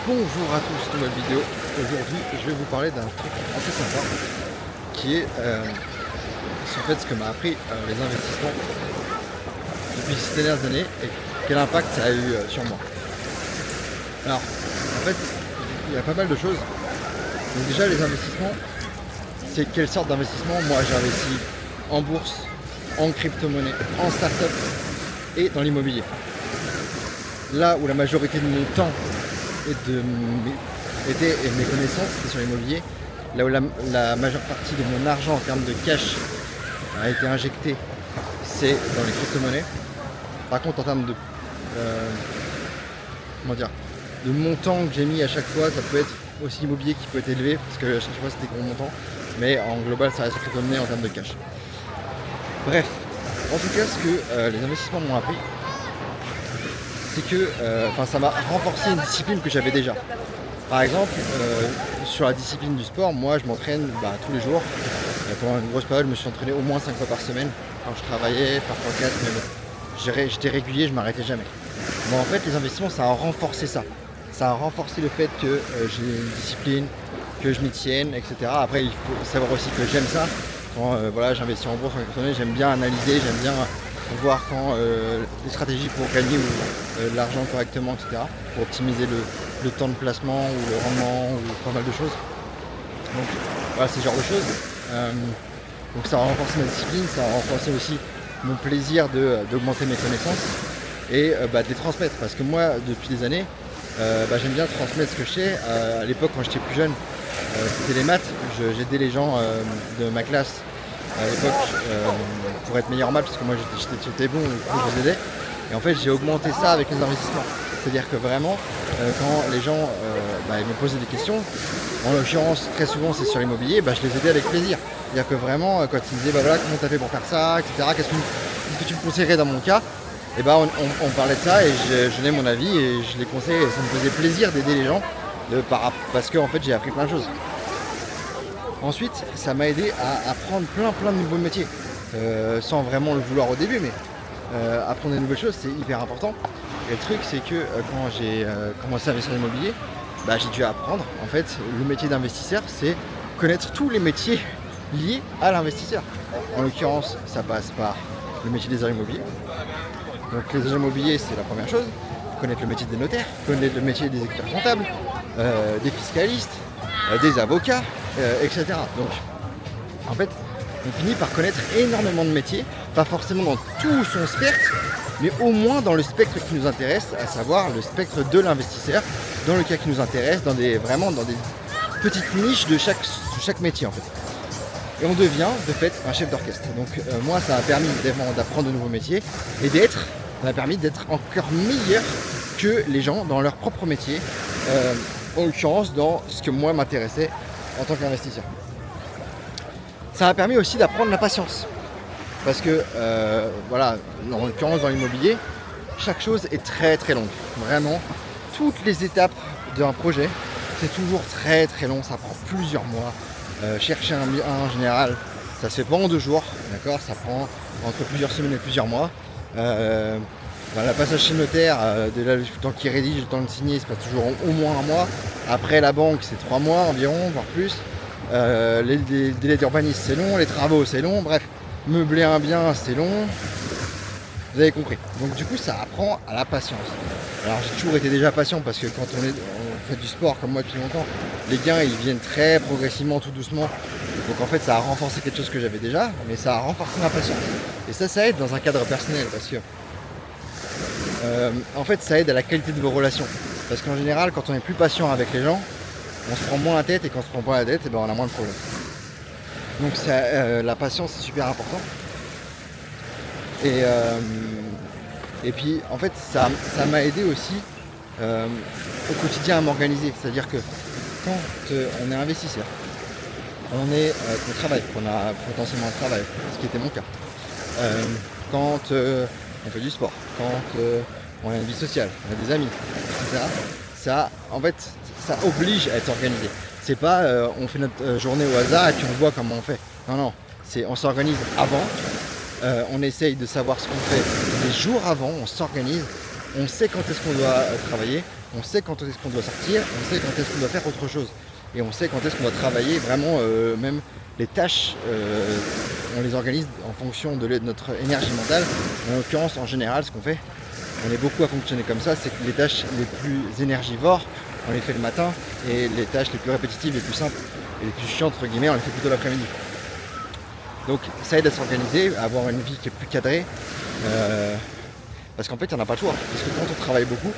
Bonjour à tous, nouvelle vidéo. Aujourd'hui, je vais vous parler d'un truc assez sympa qui est en fait ce que m'a appris les investissements depuis ces dernières années et quel impact ça a eu sur moi. Alors, en fait, il y a pas mal de choses. Donc déjà, les investissements, c'est quelle sorte d'investissement? Moi, j'ai investi en bourse, en crypto-monnaie, en start-up et dans l'immobilier. Là où la majorité de mon temps et de mes connaissances, c'était sur l'immobilier. Là où la majeure partie de mon argent en termes de cash a été injecté, c'est dans les crypto-monnaies. Par contre, en termes de de montant que j'ai mis à chaque fois, ça peut être aussi l'immobilier qui peut être élevé, parce que à chaque fois c'était gros montant, mais en global ça reste crypto-monnaie en termes de cash. Bref, en tout cas, ce que les investissements m'ont appris, c'est que ça m'a renforcé une discipline que j'avais déjà. Par exemple, sur la discipline du sport, moi je m'entraîne tous les jours. Pendant une grosse période, je me suis entraîné au moins 5 fois par semaine. Quand je travaillais, parfois 4, mais bon, j'étais régulier, je m'arrêtais jamais. Bon, en fait, les investissements, ça a renforcé ça. Ça a renforcé le fait que j'ai une discipline, que je m'y tienne, etc. Après, il faut savoir aussi que j'aime ça. Quand j'investis en bourse, j'aime bien analyser, j'aime bien voir quand les stratégies pour gagner de l'argent correctement, etc. Pour optimiser le temps de placement ou le rendement ou pas mal de choses. Donc voilà, c'est ce genre de choses. Donc ça a renforcé ma discipline, ça a renforcé aussi mon plaisir d'augmenter mes connaissances et de les transmettre. Parce que moi, depuis des années, j'aime bien transmettre ce que je sais. À l'époque, quand j'étais plus jeune, c'était les maths. J'aidais les gens de ma classe à l'époque pour être meilleur en maths, parce que moi j'étais bon, du coup je les aidais. Et en fait, j'ai augmenté ça avec les investissements. C'est-à-dire que vraiment, quand les gens ils me posaient des questions, en l'occurrence très souvent c'est sur l'immobilier, je les aidais avec plaisir. C'est-à-dire que vraiment, quand ils me disaient comment t'as fait pour faire ça, etc., qu'est-ce que tu me conseillerais dans mon cas, et on parlait de ça et je donnais mon avis et je les conseillais. Et ça me faisait plaisir d'aider les gens parce que en fait j'ai appris plein de choses. Ensuite, ça m'a aidé à apprendre plein de nouveaux métiers, sans vraiment le vouloir au début, mais apprendre des nouvelles choses, c'est hyper important. Et le truc, c'est que quand j'ai commencé à investir dans l'immobilier, j'ai dû apprendre. En fait, le métier d'investisseur, c'est connaître tous les métiers liés à l'investisseur. En l'occurrence, ça passe par le métier des agents immobiliers. Donc les agents immobiliers, c'est la première chose. Connaître le métier des notaires, connaître le métier des experts comptables, des fiscalistes, des avocats, etc. Donc, en fait, on finit par connaître énormément de métiers, pas forcément dans tout son spectre, mais au moins dans le spectre qui nous intéresse, à savoir le spectre de l'investisseur, dans le cas qui nous intéresse, vraiment dans des petites niches de chaque métier en fait. Et on devient de fait un chef d'orchestre. Donc moi, ça a permis d'apprendre de nouveaux métiers et ça m'a permis d'être encore meilleur que les gens dans leur propre métier, en l'occurrence dans ce que moi m'intéressait en tant qu'investisseur. Ça m'a permis aussi d'apprendre la patience. Parce que, en l'occurrence dans l'immobilier, chaque chose est très très longue. Vraiment, toutes les étapes d'un projet, c'est toujours très très long, ça prend plusieurs mois. Chercher un bien en général, ça se fait pas en 2 jours, d'accord, ça prend entre plusieurs semaines et plusieurs mois. La passage chez le notaire, le temps qu'il rédige, le temps de signer, c'est pas toujours au moins un mois. Après la banque, c'est 3 mois environ, voire plus. Les délais d'urbanisme, c'est long, les travaux, c'est long, bref, meubler un bien, c'est long. Vous avez compris. Donc du coup, ça apprend à la patience. Alors j'ai toujours été déjà patient parce que quand on fait du sport comme moi depuis longtemps, les gains ils viennent très progressivement, tout doucement. Donc en fait, ça a renforcé quelque chose que j'avais déjà, mais ça a renforcé ma patience. Et ça aide dans un cadre personnel parce que en fait, ça aide à la qualité de vos relations. Parce qu'en général, quand on est plus patient avec les gens, on se prend moins la tête, et quand on se prend pas la tête, on a moins de problèmes. Donc la patience, c'est super important. Et puis en fait, ça m'a aidé aussi au quotidien à m'organiser. C'est-à-dire que quand on est investisseur, qu'on travaille, qu'on a potentiellement un travail, ce qui était mon cas, quand on fait du sport, quand on a une vie sociale, on a des amis, etc. Ça oblige à être organisé. C'est pas on fait notre journée au hasard et puis on voit comment on fait. Non, on s'organise avant. On essaye de savoir ce qu'on fait des jours avant, on s'organise, on sait quand est-ce qu'on doit travailler, on sait quand est-ce qu'on doit sortir, on sait quand est-ce qu'on doit faire autre chose. Et on sait quand est-ce qu'on doit travailler vraiment, même les tâches, on les organise en fonction de notre énergie mentale. En l'occurrence, en général, ce qu'on fait, on est beaucoup à fonctionner comme ça, c'est que les tâches les plus énergivores, on les fait le matin, et les tâches les plus répétitives, les plus simples et les plus chiantes, entre guillemets, on les fait plutôt l'après-midi. Donc ça aide à s'organiser, à avoir une vie qui est plus cadrée, parce qu'en fait, il n'y en a pas le choix. Parce que quand on travaille beaucoup,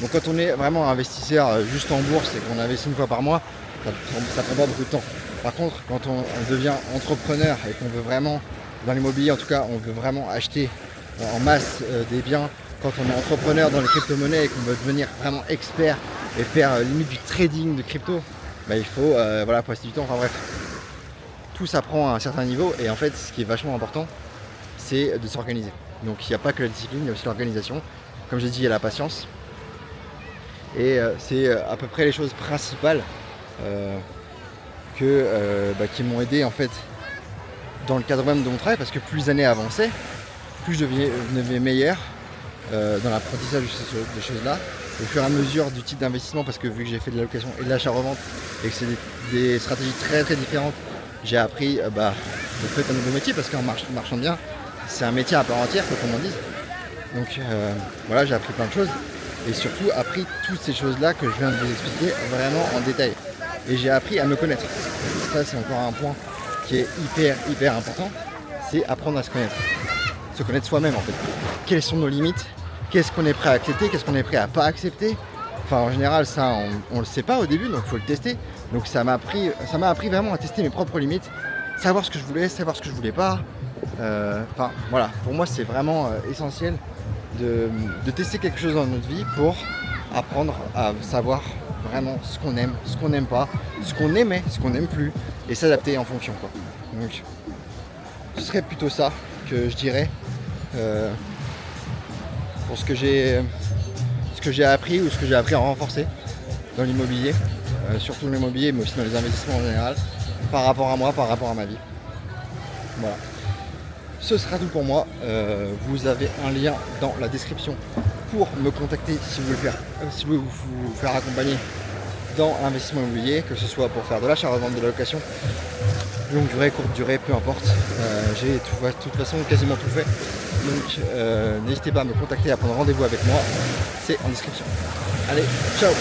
donc quand on est vraiment investisseur juste en bourse et qu'on investit une fois par mois, ça prend pas beaucoup de temps. Par contre, quand on devient entrepreneur et qu'on veut vraiment, dans l'immobilier en tout cas, on veut vraiment acheter en masse des biens, quand on est entrepreneur dans les crypto-monnaies et qu'on veut devenir vraiment expert et faire limite du trading de crypto, bah, il faut passer du temps, enfin bref. Tout ça prend à un certain niveau et en fait ce qui est vachement important, c'est de s'organiser. Donc il n'y a pas que la discipline, il y a aussi l'organisation. Comme j'ai dit, il y a la patience. Et c'est à peu près les choses principales qui m'ont aidé en fait dans le cadre même de mon travail, parce que plus les années avançaient, plus je devenais meilleur dans l'apprentissage de ces choses-là. Au fur et à mesure du type d'investissement, parce que vu que j'ai fait de la location et de l'achat-revente et que c'est des stratégies très très différentes, j'ai appris de fait un nouveau métier, parce qu'en marchand bien, c'est un métier à part entière, quoi qu'on en dise. Donc j'ai appris plein de choses. Et surtout appris toutes ces choses-là que je viens de vous expliquer vraiment en détail. Et j'ai appris à me connaître. Ça, c'est encore un point qui est hyper important. C'est apprendre à se connaître. Se connaître soi-même en fait. Quelles sont nos limites? Qu'est-ce qu'on est prêt à accepter? Qu'est-ce qu'on est prêt à pas accepter? Enfin, en général, ça, on le sait pas au début, donc il faut le tester. Donc ça m'a appris vraiment à tester mes propres limites. Savoir ce que je voulais, savoir ce que je voulais pas. Pour moi, c'est vraiment essentiel de tester quelque chose dans notre vie pour apprendre à savoir vraiment ce qu'on aime, ce qu'on n'aime pas, ce qu'on aimait, ce qu'on n'aime plus, et s'adapter en fonction, quoi. Donc ce serait plutôt ça que je dirais pour ce que j'ai appris, ou ce que j'ai appris à renforcer dans l'immobilier, surtout dans l'immobilier mais aussi dans les investissements en général, par rapport à moi, par rapport à ma vie. Voilà. Ce sera tout pour moi. Vous avez un lien dans la description pour me contacter si vous voulez vous faire accompagner dans l'investissement immobilier, que ce soit pour faire de l'achat-revente, de la location, longue durée, courte durée, peu importe. J'ai de toute façon quasiment tout fait. Donc n'hésitez pas à me contacter, à prendre rendez-vous avec moi. C'est en description. Allez, ciao!